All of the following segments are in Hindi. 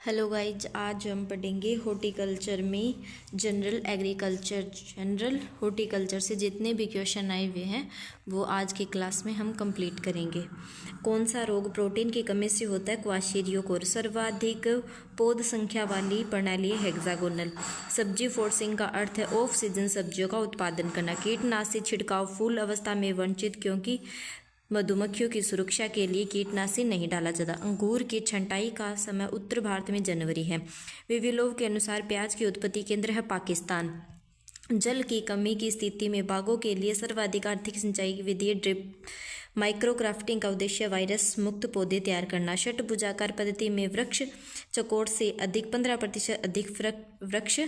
हेलो गाइज, आज हम पढ़ेंगे हॉर्टिकल्चर में जनरल हॉर्टिकल्चर से जितने भी क्वेश्चन आए हुए हैं वो आज की क्लास में हम कंप्लीट करेंगे। कौन सा रोग प्रोटीन की कमी से होता है? क्वाशीरियोकोर। सर्वाधिक पौध संख्या वाली प्रणाली है हेक्सागोनल। सब्जी फोर्सिंग का अर्थ है ऑफ सीजन सब्जियों का उत्पादन करना। कीटनाशी छिड़काव फूल अवस्था में वंचित, क्योंकि मधुमक्खियों की सुरक्षा के लिए कीटनाशी नहीं डाला जाता। अंगूर की छंटाई का समय उत्तर भारत में जनवरी है। विविलोव के अनुसार प्याज की उत्पत्ति केंद्र है पाकिस्तान। जल की कमी की स्थिति में बागों के लिए सर्वाधिक आर्थिक सिंचाई की विधि ड्रिप। माइक्रोक्राफ्टिंग का उद्देश्य वायरस मुक्त पौधे तैयार करना। षटभुजाकार पद्धति में वृक्ष चकोर से अधिक 15% अधिक वृक्ष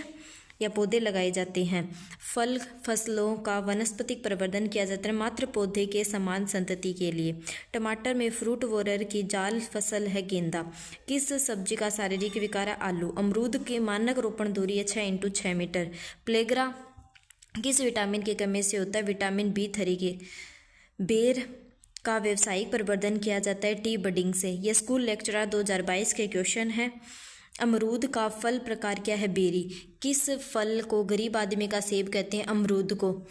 या पौधे लगाए जाते हैं। फल फसलों का वनस्पतिक प्रवर्धन किया जाता है मात्र पौधे के समान संतति के लिए। टमाटर में फ्रूट वोरर की जाल फसल है गेंदा। किस सब्जी का शारीरिक विकार है? आलू। अमरूद की मानक रोपण दूरी है 6x6 मीटर। प्लेग्रा किस विटामिन की कमी से होता है? विटामिन B3 के। बेर का व्यावसायिक प्रवर्धन किया जाता है टी बडिंग से। यह स्कूल लेक्चरर 2022 के क्वेश्चन है। अमरूद का फल प्रकार क्या है? बेरी। किस फल को गरीब आदमी का सेब कहते हैं? अमरूद को।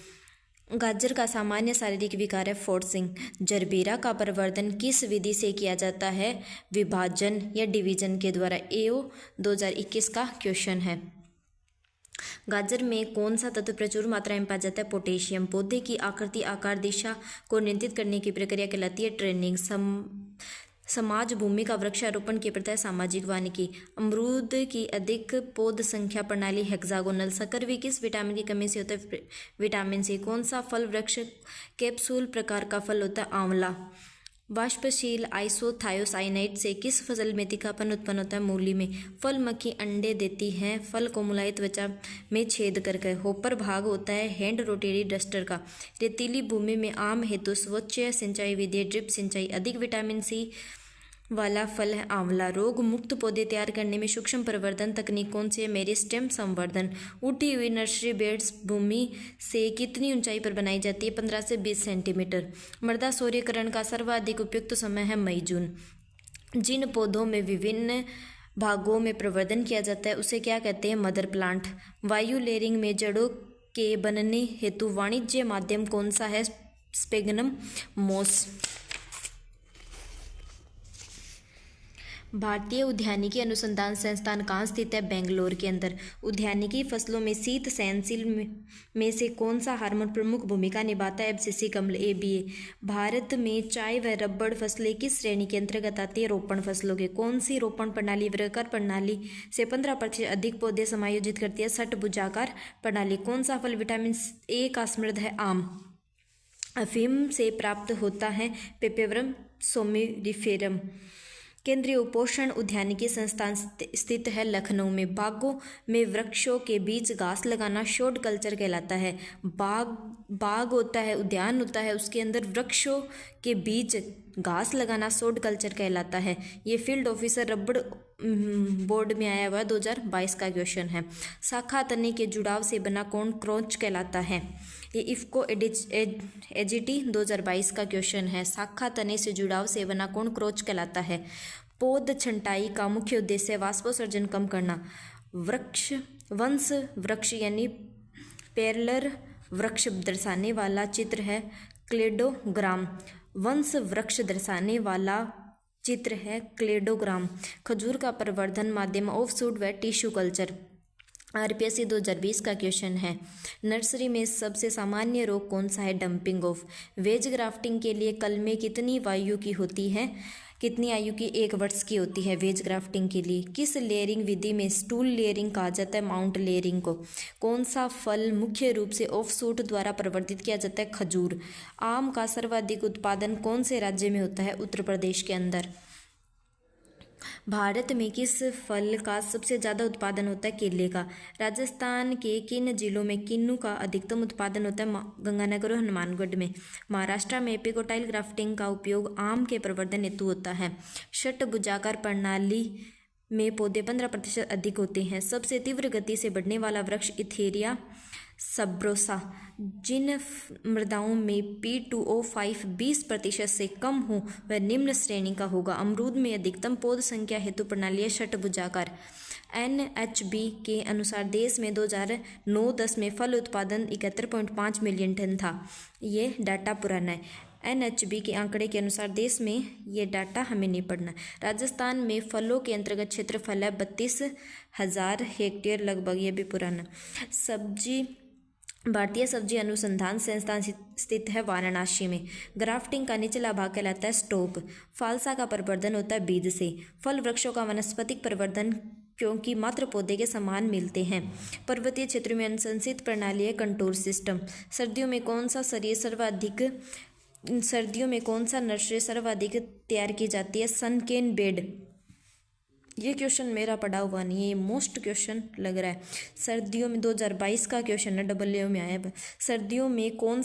गाजर का सामान्य शारीरिक विकार है फोर्सिंग। जरबेरा का प्रवर्धन किस विधि से किया जाता है? विभाजन या डिवीजन के द्वारा। एओ 2021 का क्वेश्चन है। गाजर में कौन सा तत्व प्रचुर मात्रा में पाया जाता है? पोटेशियम। पौधे की आकृति आकार दिशा को नियंत्रित करने की प्रक्रिया कहलाती है ट्रेनिंग। समाज भूमि का वृक्षारोपण की प्रथा है सामाजिक वानिकी। अमरूद की अधिक पौध संख्या प्रणाली हेक्सागोनल। सकरवी किस विटामिन की कमी से होता है? Vitamin C. कौन सा फल वृक्ष कैप्सूल प्रकार का फल होता है? आंवला। वाष्पशील आइसोथायोसाइनाइड से किस फसल में तीखापन उत्पन्न होता है? मूली में। फल मक्खी अंडे देती है फल को मुलायम त्वचा में छेद करके। होपर भाग होता है हैंड रोटेरी डस्टर का। रेतीली भूमि में आम हेतु स्वच्छ सिंचाई विधि ड्रिप सिंचाई। अधिक विटामिन सी वाला फल है आंवला। रोग मुक्त पौधे तैयार करने में सूक्ष्म प्रवर्धन तकनीक कौन सी है? मेरिस्टेम संवर्धन। उठी हुई नर्सरी बेड्स भूमि से कितनी ऊंचाई पर बनाई जाती है? 15 से 20 सेंटीमीटर। मृदा सौर्यकरण का सर्वाधिक उपयुक्त समय है मई जून। जिन पौधों में विभिन्न भागों में प्रवर्धन किया जाता है उसे क्या कहते हैं? Mother plant. वायु लेयरिंग में जड़ों के बनने हेतु वाणिज्य माध्यम कौन सा है? स्पेगनम मोस। भारतीय उद्यानिकी अनुसंधान संस्थान कहाँ स्थित है? बेंगलोर के अंदर। उद्यानिकी फसलों में शीत सहनशील में से कौन सा हार्मोन प्रमुख भूमिका निभाता है? एब्सिसिक अम्ल ABA। भारत में चाय व रबड़ फसलें किस श्रेणी के अंतर्गत आती है? रोपण फसलों के। कौन सी रोपण प्रणाली वर्गाकार प्रणाली से 15% अधिक पौधे समायोजित करती है? षटभुजाकार प्रणाली। कौन सा फल विटामिन A का समृद्ध है? आम। अफीम से प्राप्त होता है पेपेवरम सोम्निफेरम। केंद्रीय उपोषण उद्यानिकी संस्थान स्थित है लखनऊ में। बागों में वृक्षों के बीच घास लगाना शोड कल्चर कहलाता है। बाग होता है, उद्यान होता है, उसके अंदर वृक्षों के बीच घास लगाना शोड कल्चर कहलाता है। ये फील्ड ऑफिसर रबड़ बोर्ड में आया हुआ 2022 का क्वेश्चन है। शाखा तने के जुड़ाव से बना कोण क्रोच कहलाता है। ये इफ्को एजिटी 2022 का क्वेश्चन है। शाखा तने से जुड़ाव से बना कोण क्रोच कहलाता है। पौध छंटाई का मुख्य उद्देश्य वाष्पोत्सर्जन कम करना। वंश वृक्ष यानी पैरेलल वृक्ष दर्शाने वाला चित्र है क्लेडोग्राम। वंश वृक्ष दर्शाने वाला चित्र है क्लेडोग्राम। खजूर का प्रवर्धन माध्यम ऑफशूट व टिश्यू कल्चर। RPSC 2020 का क्वेश्चन है। नर्सरी में सबसे सामान्य रोग कौन सा है? Dumping of. वेज ग्राफ्टिंग के लिए कलमें कितनी आयु की होती है? कितनी आयु की? 1 वर्ष की होती है वेज ग्राफ्टिंग के लिए। किस लेयरिंग विधि में स्टूल लेयरिंग कहा जाता है? माउंट लेयरिंग को। कौन सा फल मुख्य रूप से ऑफशूट द्वारा प्रवर्धित किया जाता है? खजूर। आम का सर्वाधिक उत्पादन कौन से राज्य में होता है? उत्तर प्रदेश के अंदर। भारत में किस फल का सबसे ज़्यादा उत्पादन होता है? केले का। राजस्थान के किन जिलों में किन्नू का अधिकतम उत्पादन होता है? गंगानगर और हनुमानगढ़ में। महाराष्ट्र में एपिकोटाइल ग्राफ्टिंग का उपयोग आम के प्रवर्धन हेतु होता है। षटभुजाकार प्रणाली में पौधे 15% अधिक होते हैं। सबसे तीव्र गति से बढ़ने वाला वृक्ष इथेरिया सब्रोसा। जिन मृदाओं में P2O5 20% से कम हो वह निम्न श्रेणी का होगा। अमरूद में अधिकतम पौध संख्या हेतु प्रणाली है षटभुजाकार। NHB के अनुसार देश में 2009-10 में फल उत्पादन 71.5 मिलियन टन था। ये डाटा पुराना है। NHB के आंकड़े के अनुसार देश में ये डाटा हमें नहीं पढ़ना। राजस्थान में फलों के अंतर्गत क्षेत्रफल है 32,000 हेक्टेयर लगभग, ये भी पुराना। सब्जी भारतीय सब्जी अनुसंधान संस्थान स्थित है वाराणसी में। ग्राफ्टिंग का निचला भाग कहलाता है स्टोक। फालसा का प्रवर्धन होता है बीज से। फल वृक्षों का वनस्पतिक प्रवर्धन क्योंकि मात्र पौधे के समान मिलते हैं। पर्वतीय क्षेत्र में अनुशंसित प्रणाली है कंटूर सिस्टम। सर्दियों में कौन सा नर्सरी सर्वाधिक तैयार की जाती है? सनकेन बेड। ये क्वेश्चन मेरा पढ़ा हुआ नहीं है, ये मोस्ट क्वेश्चन लग रहा है। सर्दियों में 2022 का क्वेश्चन है, डबल में आया है। सर्दियों में कौन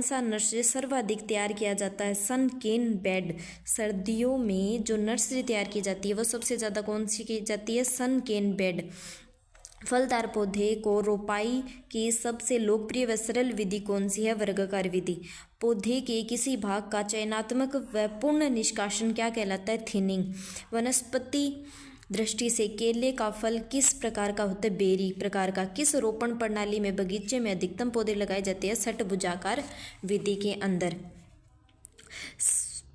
सा नर्सरी सर्वाधिक तैयार किया जाता है? सनकेन बेड। सर्दियों में जो नर्सरी तैयार की जाती है वो सबसे ज़्यादा कौन सी की जाती है? सनकेन बेड। फलदार पौधे को रोपाई की सबसे लोकप्रिय व सरल विधि कौन सी है? वर्गाकार विधि। पौधे के किसी भाग का चयनात्मक व पूर्ण निष्कासन क्या कहलाता है? थिनिंग। वनस्पति दृष्टि से केले का फल किस प्रकार का होता है? बेरी प्रकार का। किस रोपण प्रणाली में बगीचे में अधिकतम पौधे लगाए जाते हैं? षटभुजाकार विधि के अंदर।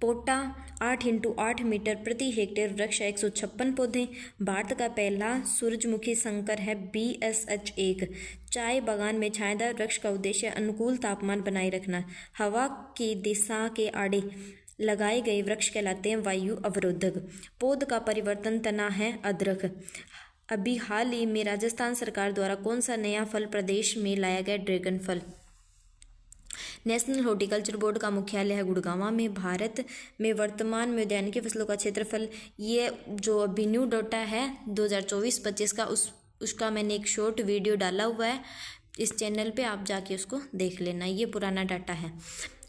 पोटा 8x8 मीटर प्रति हेक्टेयर वृक्ष 156 पौधे। भारत का पहला सूरजमुखी संकर है BSH1। चाय बागान में छायादार वृक्ष का उद्देश्य अनुकूल तापमान बनाए रखना। हवा की दिशा के आड़े लगाए गए वृक्ष कहलाते हैं वायु अवरोधक। पौध का परिवर्तन तना है अदरक। अभी हाल ही में राजस्थान सरकार द्वारा कौन सा नया फल प्रदेश में लाया गया? ड्रैगन फल। नेशनल हॉर्टिकल्चर बोर्ड का मुख्यालय है गुड़गांव में। भारत में वर्तमान में उद्यानिकी फसलों का क्षेत्रफल, ये जो अभी न्यू डाटा है 2024-25 का, उसका मैंने एक शॉर्ट वीडियो डाला हुआ है इस चैनल पे, आप जाके उसको देख लेना। ये पुराना डाटा है।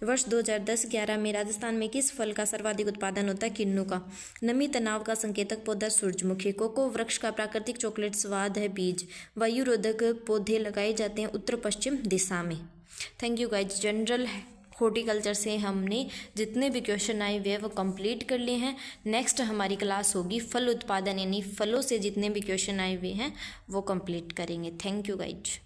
वर्ष 2010-11 में राजस्थान में किस फल का सर्वाधिक उत्पादन होता है? किन्नू का। नमी तनाव का संकेतक पौधा सूरजमुखी। कोको वृक्ष का प्राकृतिक चॉकलेट स्वाद है बीज। वायुरोधक पौधे लगाए जाते हैं उत्तर पश्चिम दिशा में। Thank you guys. General horticulture से हमने जितने भी क्वेश्चन आए हुए वो कंप्लीट कर लिए हैं। नेक्स्ट हमारी क्लास होगी फल उत्पादन, यानी फलों से जितने भी क्वेश्चन आए हुए हैं वो कंप्लीट करेंगे। Thank you guys.